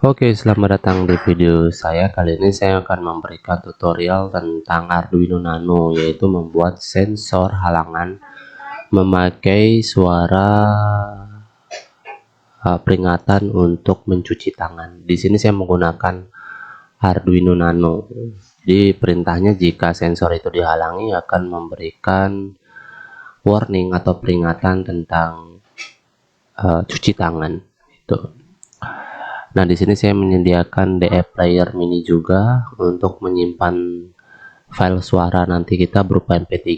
Oke, selamat datang di video saya. Kali ini saya akan memberikan tutorial tentang Arduino Nano, yaitu membuat sensor halangan memakai suara peringatan untuk mencuci tangan. Di sini saya menggunakan Arduino Nano. Jadi perintahnya jika sensor itu dihalangi akan memberikan warning atau peringatan tentang cuci tangan. Itu. Nah, di sini saya menyediakan DE player mini juga untuk menyimpan file suara nanti kita berupa MP3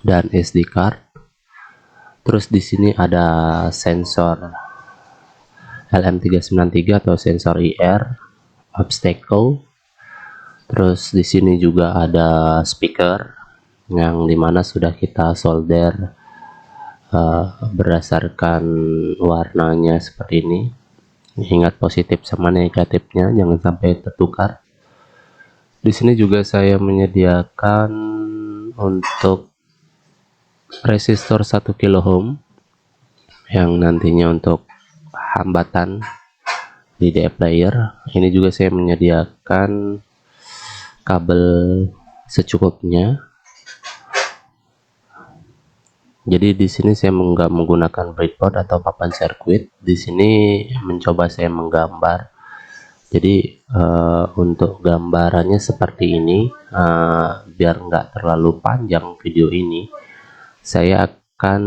dan SD card. Terus di sini ada sensor LM393 atau sensor IR, obstacle. Terus di sini juga ada speaker yang dimana sudah kita solder berdasarkan warnanya seperti ini. Ingat positif sama negatifnya, jangan sampai tertukar. Di sini juga saya menyediakan untuk resistor 1 kilo ohm yang nantinya untuk hambatan di DE player. Ini juga saya menyediakan kabel secukupnya. Jadi di sini saya nggak menggunakan breadboard atau papan sirkuit. Di sini mencoba saya menggambar. Jadi untuk gambarannya seperti ini, biar nggak terlalu panjang video ini, saya akan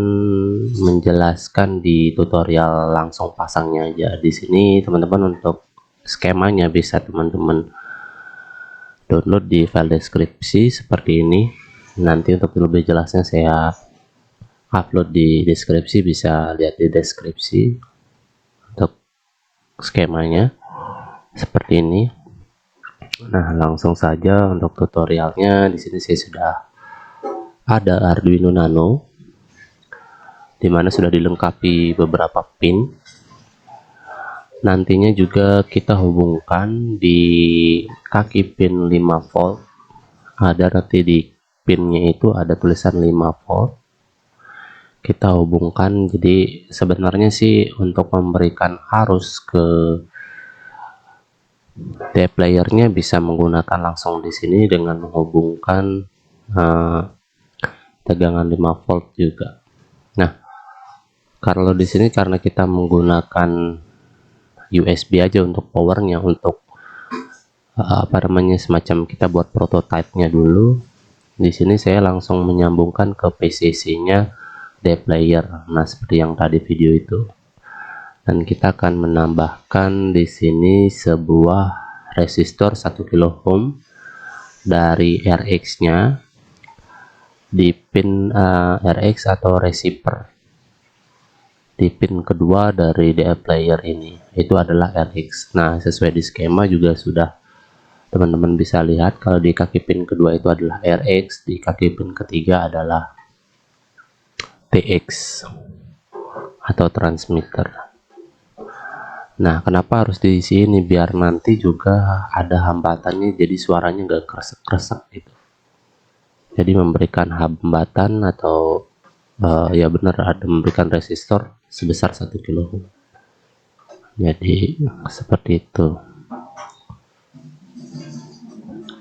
menjelaskan di tutorial langsung pasangnya aja. Di sini teman-teman untuk skemanya bisa teman-teman download di file deskripsi seperti ini. Nanti untuk lebih jelasnya saya upload di deskripsi, bisa lihat di deskripsi untuk skemanya seperti ini. Nah, langsung saja untuk tutorialnya. Di sini saya sudah ada Arduino Nano, dimana sudah dilengkapi beberapa pin. Nantinya juga kita hubungkan di kaki pin 5 volt. Ada nanti di pinnya itu ada tulisan 5 volt. Kita hubungkan. Jadi sebenarnya sih untuk memberikan arus ke DE playernya bisa menggunakan langsung di sini dengan menghubungkan tegangan 5 volt juga. Nah, kalau di sini karena kita menggunakan USB aja untuk powernya, untuk apa namanya, semacam kita buat prototipenya dulu. Di sini saya langsung menyambungkan ke PCC-nya DE player. Nah, seperti yang tadi video itu. Dan kita akan menambahkan di sini sebuah resistor 1 kilo ohm dari RX-nya di pin RX atau receiver. Di pin kedua dari DE player ini itu adalah RX. Nah, sesuai di skema juga sudah teman-teman bisa lihat kalau di kaki pin kedua itu adalah RX, di kaki pin ketiga adalah TX atau transmitter. Nah, kenapa harus di sini? Biar nanti juga ada hambatannya, jadi suaranya nggak kresek-kresek gitu. Jadi memberikan hambatan atau ya benar, ada memberikan resistor sebesar 1 kilo ohm. Jadi seperti itu.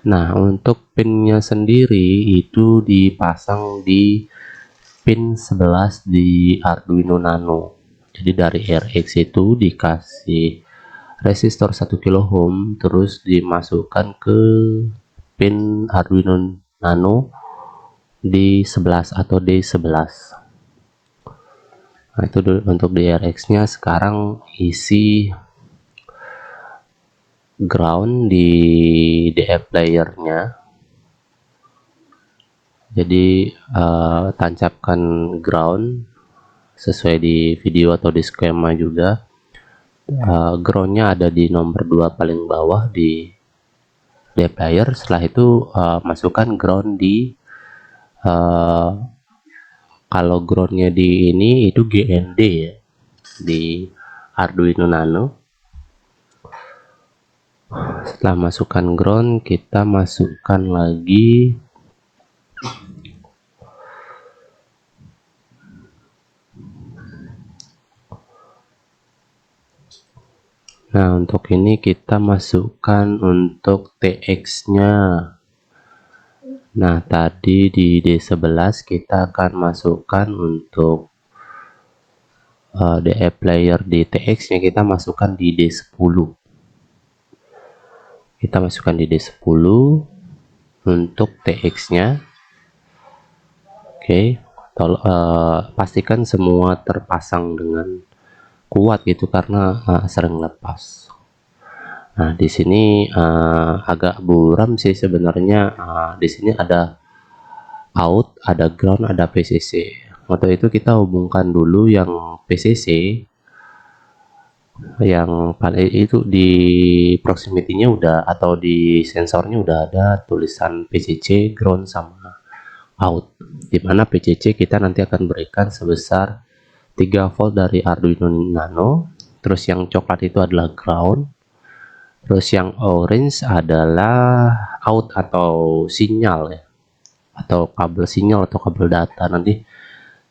Nah, untuk pinnya sendiri itu dipasang di pin 11 di Arduino Nano. Jadi dari RX itu dikasih resistor 1 kilo ohm, terus dimasukkan ke pin Arduino Nano di 11 atau D11. Nah, itu untuk di RX nya sekarang isi ground di DE player nya. Jadi tancapkan ground sesuai di video atau di skema juga. Groundnya ada di nomor 2 paling bawah di DE player. Setelah itu masukkan ground di kalau groundnya di ini itu GND ya, di Arduino Nano. Setelah masukkan ground, kita masukkan lagi Nah, untuk ini kita masukkan untuk TX-nya. Nah, tadi di D11 kita akan masukkan untuk DE player di TX-nya, kita masukkan di D10. Kita masukkan di D10 untuk TX-nya. Oke, pastikan semua terpasang dengan kuat gitu karena sering lepas. Nah, di sini agak buram sih sebenarnya. Di sini ada out, ada ground, ada PCC. Untuk itu kita hubungkan dulu yang PCC. Yang paling itu di proximity-nya udah, atau di sensornya udah ada tulisan PCC, ground, sama out. Dimana PCC kita nanti akan berikan sebesar 3 volt dari Arduino Nano. Terus yang coklat itu adalah ground. Terus yang orange adalah out atau sinyal ya, atau kabel sinyal atau kabel data. Nanti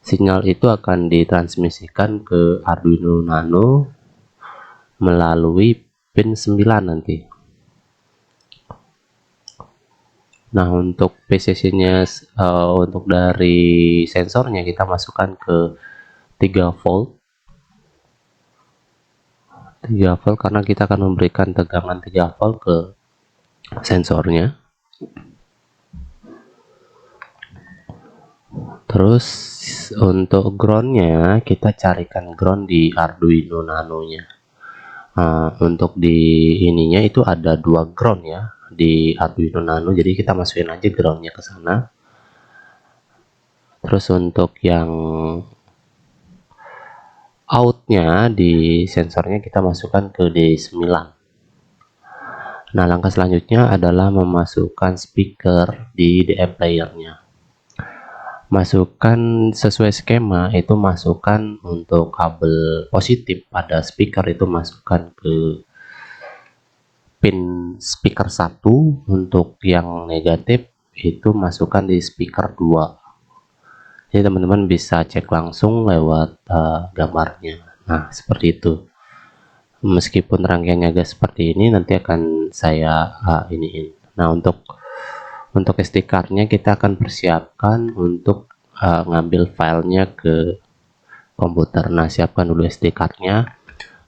sinyal itu akan ditransmisikan ke Arduino Nano melalui pin 9 nanti. Nah, untuk PCC-nya untuk dari sensornya kita masukkan ke 3 volt. 3 volt karena kita akan memberikan tegangan 3 volt ke sensornya. Terus untuk groundnya kita carikan ground di Arduino Nano-nya. Untuk di ininya itu ada 2 ground ya di Arduino Nano, jadi kita masukin aja groundnya ke sana. Terus untuk yang outnya di sensornya kita masukkan ke D9. Nah, langkah selanjutnya adalah memasukkan speaker di DE playernya. Masukkan sesuai skema, itu masukkan untuk kabel positif pada speaker itu masukkan ke pin speaker 1, untuk yang negatif itu masukkan di speaker 2. Jadi teman-teman bisa cek langsung lewat gambarnya. Nah, seperti itu. Meskipun rangkaiannya agak seperti ini, nanti akan saya iniin. Nah, untuk SD card-nya kita akan persiapkan untuk ngambil filenya ke komputer. Nah, siapkan dulu SD card-nya.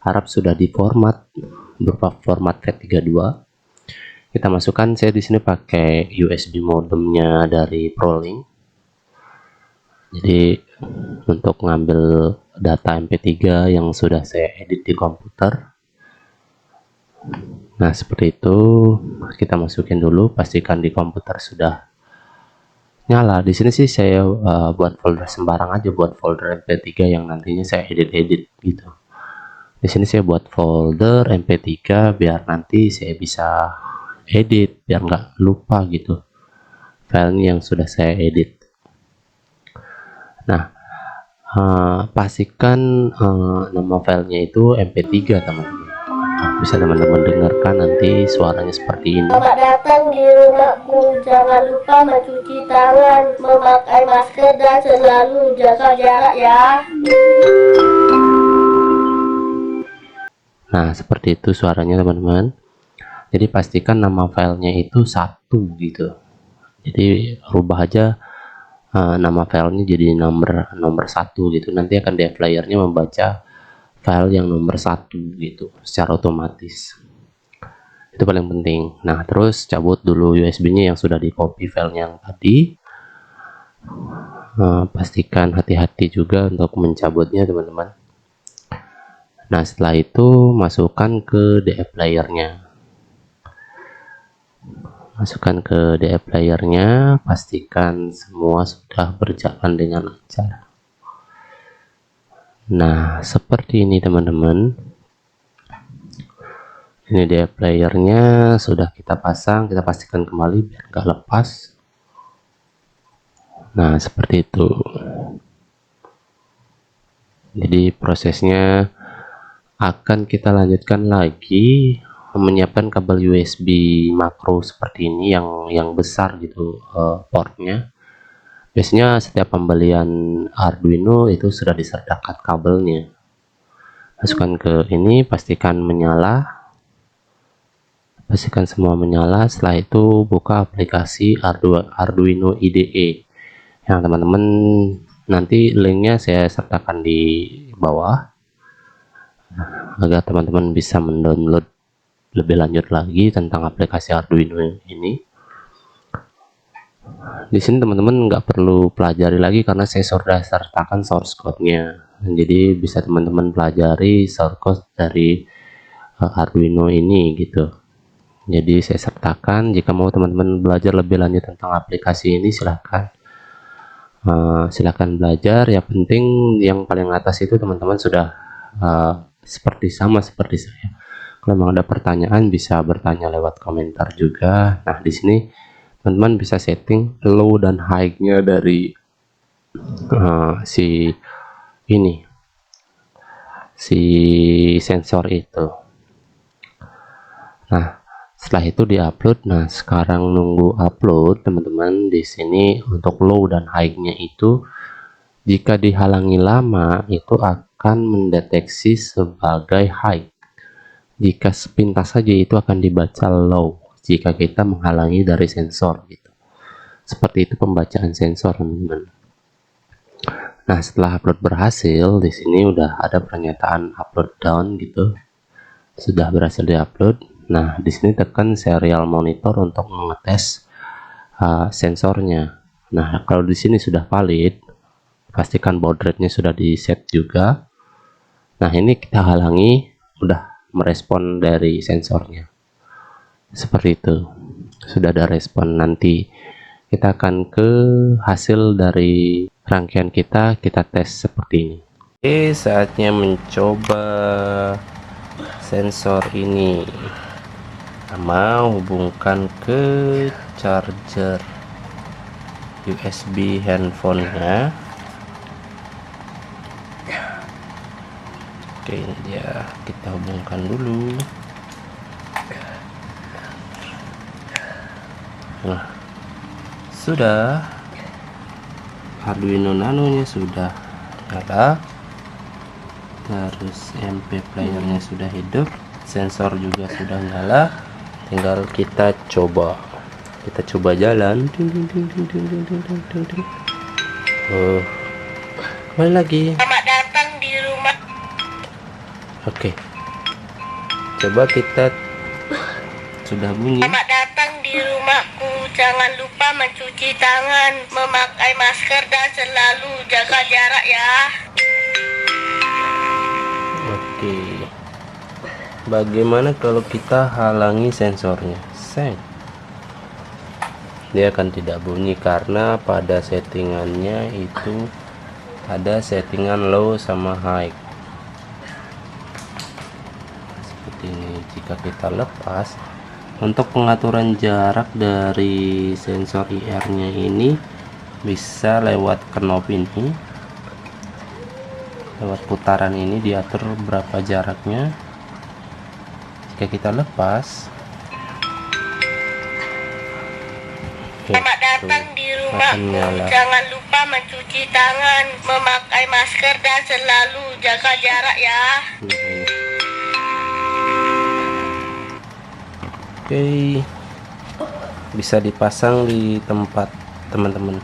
Harap sudah diformat berupa format FAT32. Kita masukkan, saya di sini pakai USB modemnya dari ProLink. Jadi untuk ngambil data MP3 yang sudah saya edit di komputer. Nah, seperti itu kita masukin dulu, pastikan di komputer sudah nyala. Di sini sih saya buat folder sembarang aja, buat folder MP3 yang nantinya saya edit-edit gitu. Di sini saya buat folder MP3 biar nanti saya bisa edit, biar nggak lupa gitu filenya yang sudah saya edit. Nah, pastikan nama filenya itu MP3 teman-teman. Bisa teman-teman dengarkan nanti suaranya seperti ini. Selamat datang di rumahku, jangan lupa mencuci tangan, memakai masker, dan selalu jaga jarak ya. Nah, seperti itu suaranya teman-teman. Jadi pastikan nama filenya itu 1 gitu. Jadi rubah aja nama filenya jadi nomor 1 gitu. Nanti akan DE playernya membaca file yang nomor 1 gitu secara otomatis. Itu paling penting. Nah, terus cabut dulu USB-nya yang sudah di copy filenya yang tadi. Pastikan hati-hati juga untuk mencabutnya teman-teman. Nah, setelah itu masukkan ke DE playernya. Masukkan ke DE playernya, pastikan semua sudah berjalan dengan lancar. Nah, seperti ini teman-teman. Ini DE playernya sudah kita pasang, kita pastikan kembali biar nggak lepas. Nah, seperti itu. Jadi prosesnya akan kita lanjutkan lagi, menyiapkan kabel USB makro seperti ini yang besar gitu portnya. Biasanya setiap pembelian Arduino itu sudah disertakan kabelnya. masukkan ke ini, pastikan menyala, pastikan semua menyala. Setelah itu buka aplikasi Arduino IDE yang teman-teman nanti linknya saya sertakan di bawah agar teman-teman bisa mendownload lebih lanjut lagi tentang aplikasi Arduino ini. Di sini teman-teman nggak perlu pelajari lagi karena saya sudah sertakan source code-nya. Jadi bisa teman-teman pelajari source code dari Arduino ini gitu. Jadi saya sertakan, jika mau teman-teman belajar lebih lanjut tentang aplikasi ini silahkan. Silahkan belajar. Yang penting yang paling atas itu teman-teman sudah seperti saya. Kalau memang ada pertanyaan bisa bertanya lewat komentar juga. Nah, di sini teman-teman bisa setting low dan high-nya dari si sensor itu. Nah, setelah itu diupload. Nah, sekarang nunggu upload teman-teman. Di sini untuk low dan high-nya itu jika dihalangi lama itu akan mendeteksi sebagai high. Jika sepintas saja itu akan dibaca low jika kita menghalangi dari sensor gitu. Seperti itu pembacaan sensor teman-teman. Nah, setelah upload berhasil, di sini udah ada pernyataan upload down gitu. Sudah berhasil diupload. Nah, di sini tekan serial monitor untuk mengetes sensornya. Nah, kalau di sini sudah valid, pastikan baud rate-nya sudah di set juga. Nah, ini kita halangi, udah merespon dari sensornya. Seperti itu. Sudah ada respon. Nanti kita akan ke hasil dari rangkaian kita tes seperti ini. Oke, saatnya mencoba sensor ini. Pertama, hubungkan ke charger USB handphonenya. Oke, ini dia, kita hubungkan dulu. Nah, sudah. Arduino Nano nya sudah nyala, terus MP playernya sudah hidup, sensor juga sudah nyala. Tinggal kita coba jalan. Oh, kembali lagi. Selamat datang di rumah. Oke, coba kita sudah bunyi. Selamat datang di rumahku. Jangan lupa mencuci tangan, memakai masker dan selalu jaga jarak ya. Oke, bagaimana kalau kita halangi sensornya? Dia akan tidak bunyi karena pada settingannya itu ada settingan low sama high. Seperti ini. Jika kita lepas, untuk pengaturan jarak dari sensor IR nya ini bisa lewat knob ini, lewat putaran ini diatur berapa jaraknya. Jika kita lepas, Selamat datang di rumahku. Jangan lupa mencuci tangan, memakai masker dan selalu jaga jarak ya. Oke, bisa dipasang di tempat teman-teman,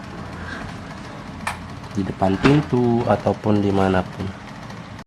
di depan pintu ataupun dimanapun.